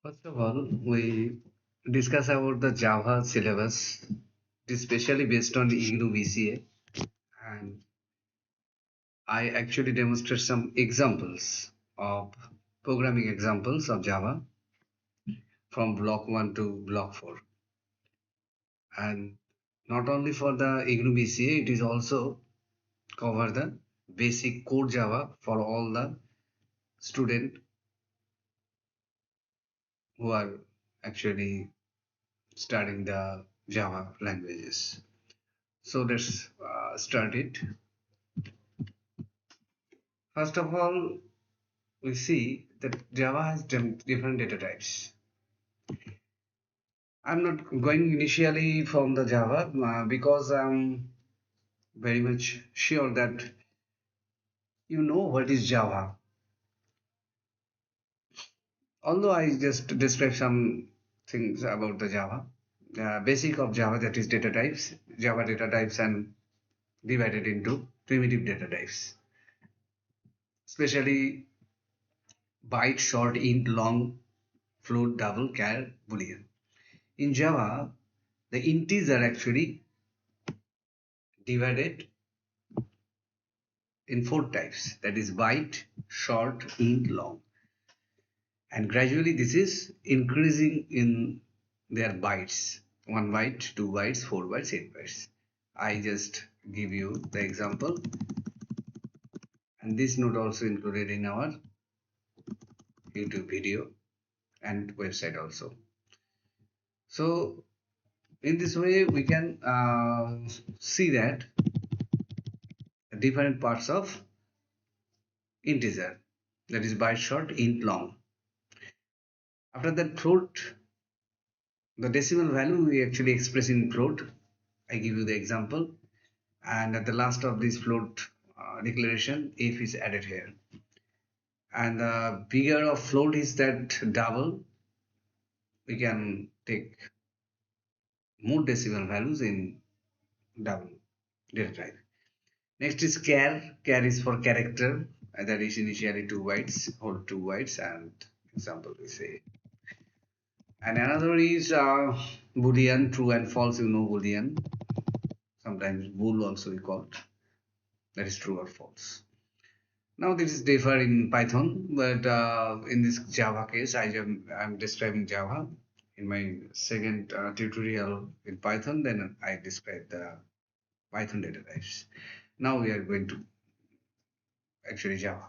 First of all, we discuss about the Java syllabus. It is specially based on ignou VCA, and I actually demonstrate some examples of programming examples of Java from block 1 to block 4. And not only for the ignou VCA, it is also cover the basic core Java for all the student who are actually studying the Java languages. So let's start it. First of all, we see that Java has different data types. I'm not going initially from the Java because I'm very much sure that you know what is Java. Although I just describe some things about the Java, basic of Java, that is data types, Java data types, and divided into primitive data types, especially byte, short, int, long, float, double, char, boolean. In Java, the ints are actually divided in four types, that is byte, short, int, long, and gradually this is increasing in their bytes: 1 byte, 2 bytes, 4 bytes, 8 bytes. I just give you the example, and this note also included in our YouTube video and website also. So in this way we can see that different parts of integer, that is byte, short, int, long. After that, float, the decimal value we actually express in float. I give you the example, and at the last of this float declaration, if is added here. And the bigger of float is that double, we can take more decimal values in double data type. Next is char. Char is for character, that is initially 2 bytes, hold 2 bytes, and example we say. And another is boolean, true and false. You know boolean, sometimes bool also we call it, that is true or false. Now this is differ in Python, but in this Java case, I'm describing Java. In my second tutorial in Python, then I describe the Python data types. Now we are going to actually Java.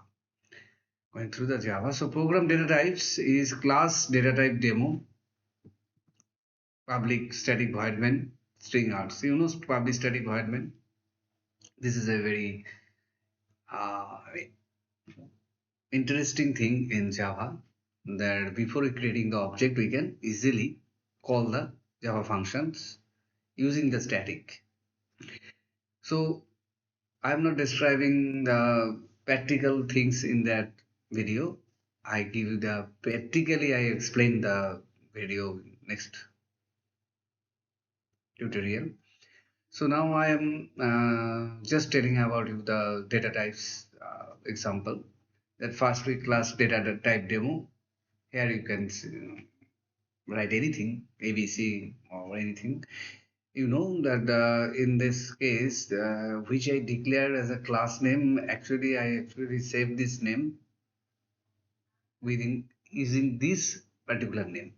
Going through the Java. So program data types is class data type demo, public static void main, string arts. You know public static void main. This is a very uh, interesting thing in Java, that before creating the object we can easily call the Java functions using the static. So I'm not describing the practical things in that video. I give you the practically, I explain the video next tutorial. So now I am just telling about you the data types example. That first week class data type demo. Here you can write anything, ABC or anything. You know that in this case, which I declare as a class name, actually I actually save this name within using this particular name.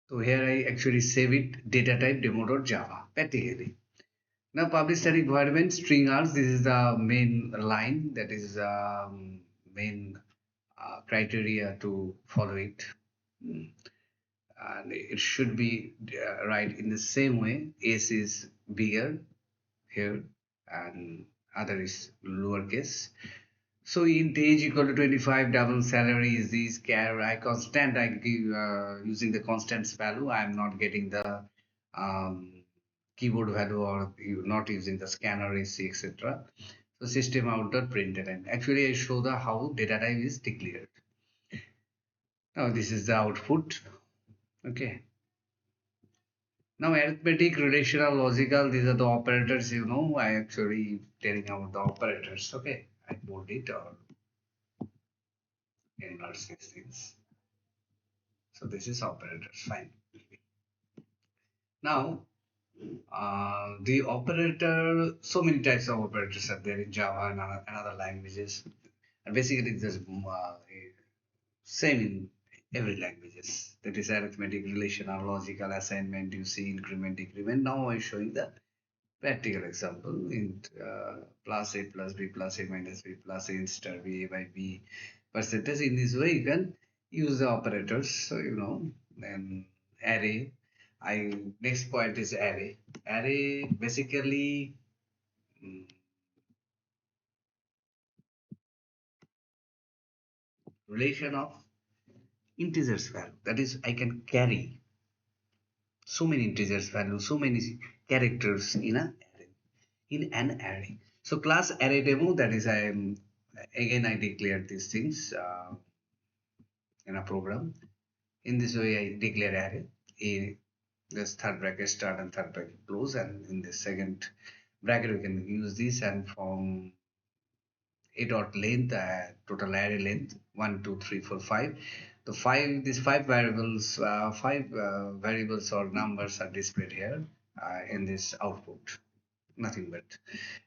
So here I actually save it data type demo.java practically. Now public static environment string args, this is the main line, that is main criteria to follow it. Mm. And it should be right in the same way. S is bigger here and other is lowercase. So int age equal to 25, double salary is this, char I constant, I give using the constants value. I am not getting the um, keyboard value, or you not using the scanner AC, etc. So system out dot println. Actually I show the how data type is declared. Now this is the output. Okay. Now arithmetic, relational, logical, these are the operators, you know. I actually telling about the operators. Okay, I bold it or enlarge these things. So this is operators. Fine. Now, the operator, so many types of operators are there in Java and other languages. And basically, there's same in every languages. That is arithmetic, relational, logical, assignment, you see, increment, decrement. Now I'm showing the practical example in plus a plus b plus a minus b plus a star b a by b percentage. In this way, you can use the operators. So then array. I next point is array. Array basically mm, relation of integers value. That is, I can carry so many integers value, so many characters in a in an array. So class array demo, that is I am again I declared these things in a program. In this way I declare array. A this third bracket start and third bracket close, and in the second bracket we can use this and form a dot length, total array length 1 2 3 4 5. The these five variables or numbers are displayed here in this output. Nothing but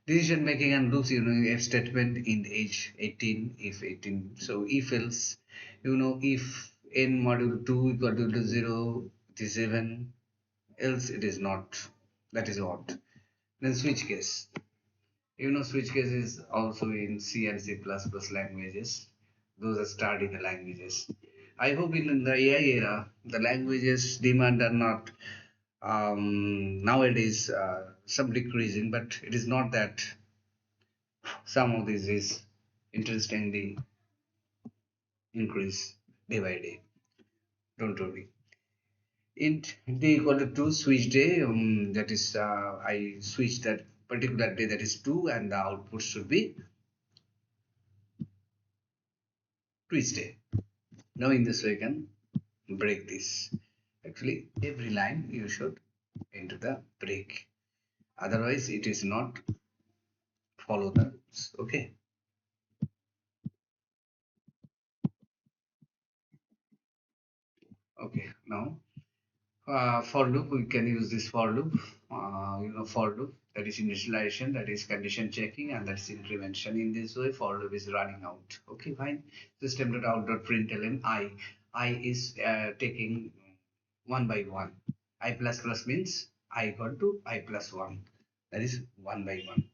decision making and loops, if statement in age 18, if 18. So if else, if n module 2 equal to 0, it is even, else it is not. That is what. Then switch case. Switch case is also in C and C++ languages. Those are studying the languages. I hope in the AI era, the languages demand are not nowadays some decreasing, but it is not that some of this is interestingly increase day by day. Don't worry. Int day equal to 2 switch day. That is, I switch that particular day, that is 2, and the output should be twist day. Now in this way, you can break this. Actually, every line you should enter the break. Otherwise, it is not follow the rules. Okay. Okay. Now for loop, we can use this for loop. For loop, that is initialization, that is condition checking, and that is incrementation. In this way, for loop is running out. Okay, fine. System.out.println I is taking one by one. I plus plus means I equal to I plus one. That is one by one.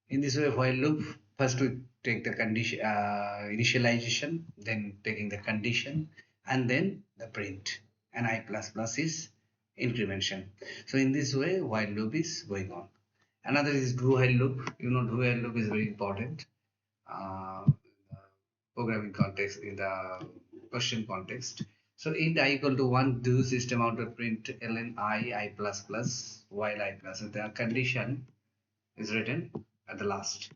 In this way, while loop, first we take the condition initialization, then taking the condition, and then the print. And I plus plus is incrementation. So in this way, while loop is going on. Another is do while loop. Do while loop is very important. Programming context, in the question context. So int I equal to 1, do system out of print ln I plus plus while I plus. So the condition is written at the last.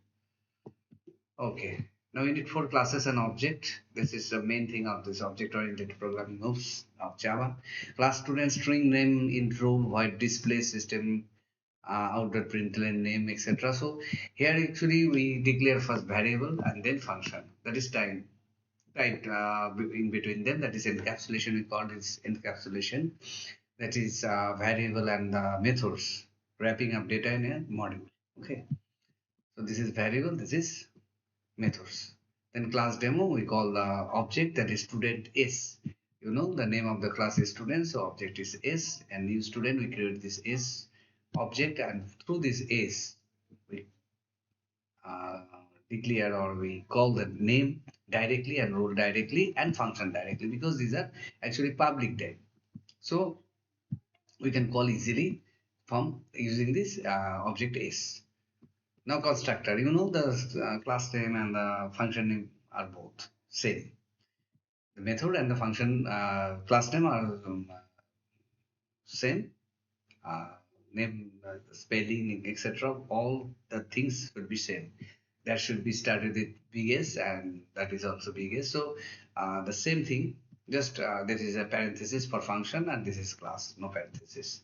Okay. Now we need four classes and object. This is the main thing of this object-oriented programming moves of Java. Class student string name intro void display system out.println name, etc. So here actually we declare first variable and then function. That is time. Right, in between them, that is encapsulation. We call this encapsulation. That is variable and methods wrapping up data in a module. Okay. So this is variable. This is methods. Then class demo, we call the object, that is student S. The name of the class is student, so object is S, and new student, we create this S object, and through this S we uh, declare, or we call the name directly and role directly and function directly, because these are actually public type. So we can call easily from using this object S. Now constructor, the class name and the function name are both same. The method and the function class name are same. Uh, Name, spelling, etc. All the things will be same. That should be started with big S, and that is also big S. So the same thing. Just this is a parenthesis for function, and this is class, no parenthesis.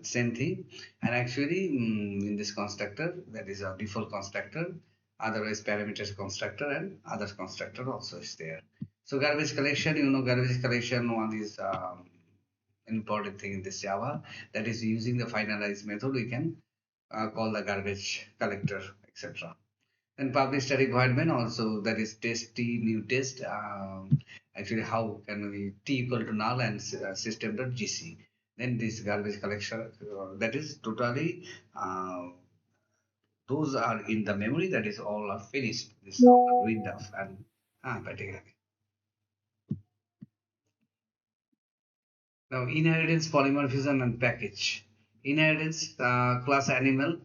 Same thing. And actually, in this constructor, that is a default constructor. Otherwise, parameters constructor and others constructor also is there. So garbage collection, you know, garbage collection one is important thing in this Java, that is using the finalized method we can call the garbage collector, etc. And public static void main also, that is test t new test. Actually, how can we t equal to null and system.gc. Then this garbage collection that is totally those are in the memory, that is all are finished. This is all window and particularly. Now, inheritance, polymorphism, and package. Inheritance, class animal,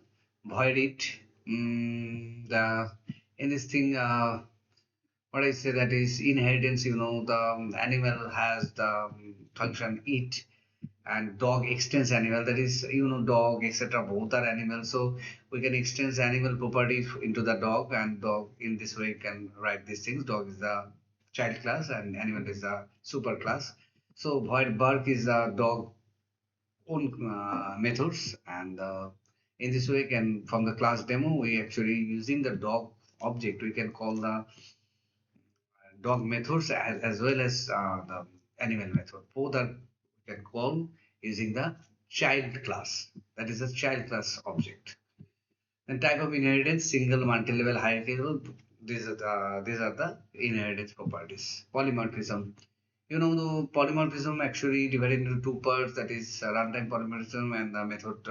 void it. The anything, what I say, that is inheritance. You know, the animal has the function eat, and dog extends animal. That is, you know, dog, etc. Both are animals, so we can extend animal property into the dog, and dog in this way can write these things. Dog is the child class, and animal is the super class. So void bark is a dog own methods, and in this way can from the class demo we actually using the dog object we can call the dog methods as well as the animal method. Both are we can call using the child class. That is a child class object. And type of inheritance, single, multi-level, hierarchical. These are the inheritance properties. Polymorphism. You know, the polymorphism actually divided into two parts. That is runtime polymorphism and the method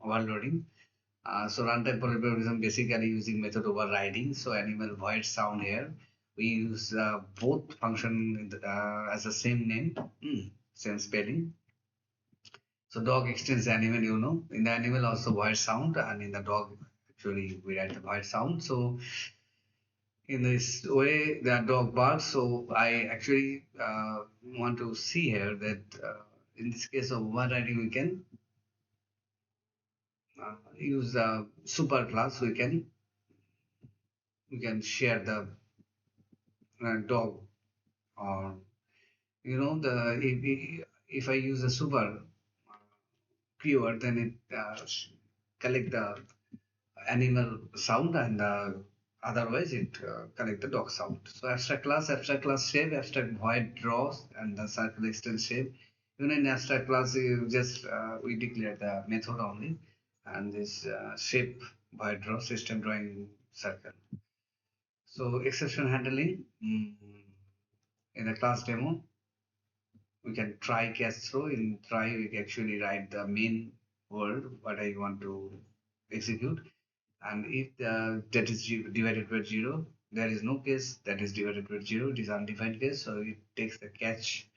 overloading. So runtime polymorphism basically using method overriding. So animal void sound here. We use both function as the same name, same spelling. So dog extends animal, you know. In the animal also void sound, and in the dog actually we write the void sound. So in this way the dog barks. So I actually want to see here that in this case of overriding we can use the super class. We can share the dog, or you know, the if I use a super keyword, then it collect the animal sound, and otherwise it collect the dog sound. So abstract class shape, abstract void draws, and the circle extend shape. You know, in abstract class you just we declare the method only, and this shape void draw, system drawing circle. So exception handling, in the class demo we can try catch throw. In try we can actually write the main word what I want to execute, and if that is divided by 0, there is no case that is divided by 0. It is undefined case, so it takes the catch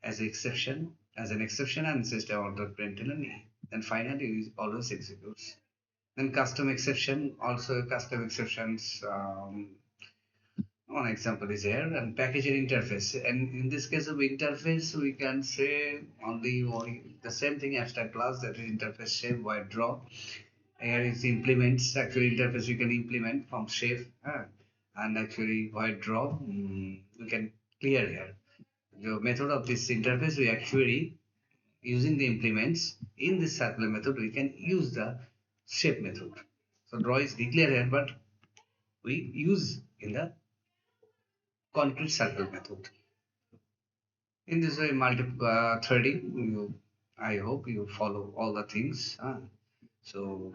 as an exception, and system order println e. Then finally it always executes. Then custom exception, also custom exceptions, one example is here, and package and interface. And in this case of interface we can say only the same thing, abstract class, that is interface shape void draw. Here is implements, actually interface you can implement from shape, and actually void draw, we can clear here. The method of this interface we actually using the implements in this circular method we can use the shape method. So draw is declared here, but we use in the concrete circle method. In this way, multi threading, I hope you follow all the things. So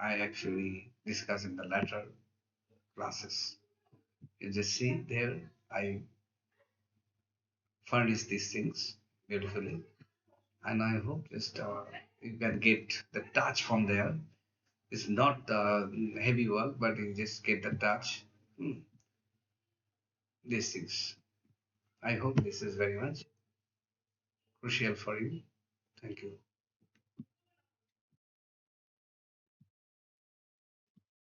I actually discuss in the later classes. You just see there, I furnish these things beautifully, and I hope just you can get the touch from there. It's not heavy work, but you just get the touch. These things. I hope this is very much crucial for you. Thank you.